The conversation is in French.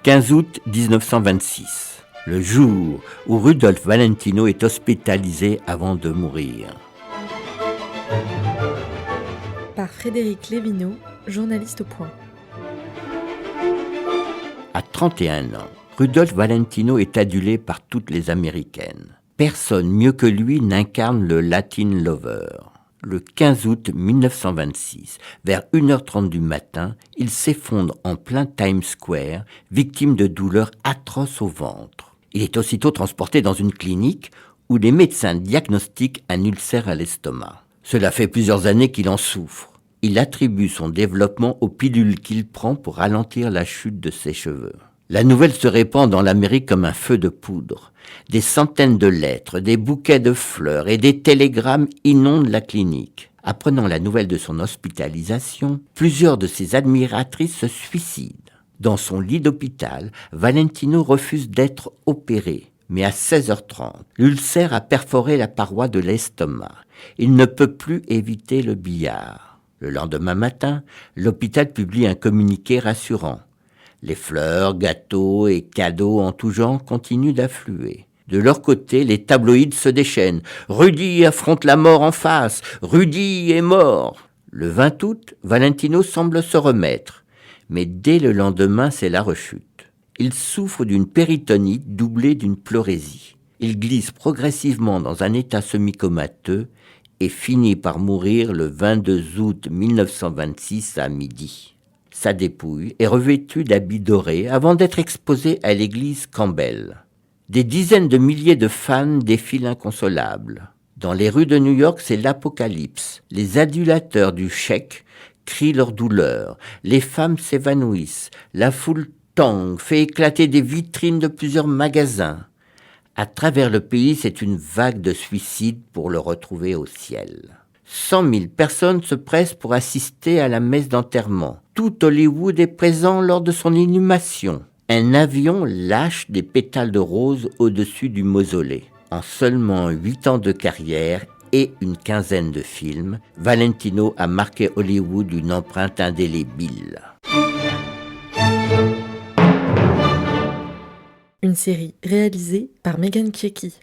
15 août 1926, le jour où Rudolph Valentino est hospitalisé avant de mourir. Par Frédéric Lévineau, journaliste au Point. À 31 ans, Rudolph Valentino est adulé par toutes les Américaines. Personne mieux que lui n'incarne le Latin Lover. Le 15 août 1926, vers 1h30 du matin, il s'effondre en plein Times Square, victime de douleurs atroces au ventre. Il est aussitôt transporté dans une clinique où les médecins diagnostiquent un ulcère à l'estomac. Cela fait plusieurs années qu'il en souffre. Il attribue son développement aux pilules qu'il prend pour ralentir la chute de ses cheveux. La nouvelle se répand dans l'Amérique comme un feu de poudre. Des centaines de lettres, des bouquets de fleurs et des télégrammes inondent la clinique. Apprenant la nouvelle de son hospitalisation, plusieurs de ses admiratrices se suicident. Dans son lit d'hôpital, Valentino refuse d'être opéré. Mais à 16h30, l'ulcère a perforé la paroi de l'estomac. Il ne peut plus éviter le billard. Le lendemain matin, l'hôpital publie un communiqué rassurant. Les fleurs, gâteaux et cadeaux en tout genre continuent d'affluer. De leur côté, les tabloïds se déchaînent. Rudy affronte la mort en face. Rudy est mort. Le 20 août, Valentino semble se remettre. Mais dès le lendemain, c'est la rechute. Il souffre d'une péritonite doublée d'une pleurésie. Il glisse progressivement dans un état semi-comateux et finit par mourir le 22 août 1926 à midi. Sa dépouille est revêtue d'habits dorés avant d'être exposée à l'église Campbell. Des dizaines de milliers de fans défilent inconsolables. Dans les rues de New York, c'est l'apocalypse. Les adulateurs du chèque crient leur douleur. Les femmes s'évanouissent. La foule tangue, fait éclater des vitrines de plusieurs magasins. À travers le pays, c'est une vague de suicides pour le retrouver au ciel. 100 000 personnes se pressent pour assister à la messe d'enterrement. Tout Hollywood est présent lors de son inhumation. Un avion lâche des pétales de rose au-dessus du mausolée. En seulement 8 ans de carrière et une quinzaine de films, Valentino a marqué Hollywood d'une empreinte indélébile. Une série réalisée par Megan Kieki.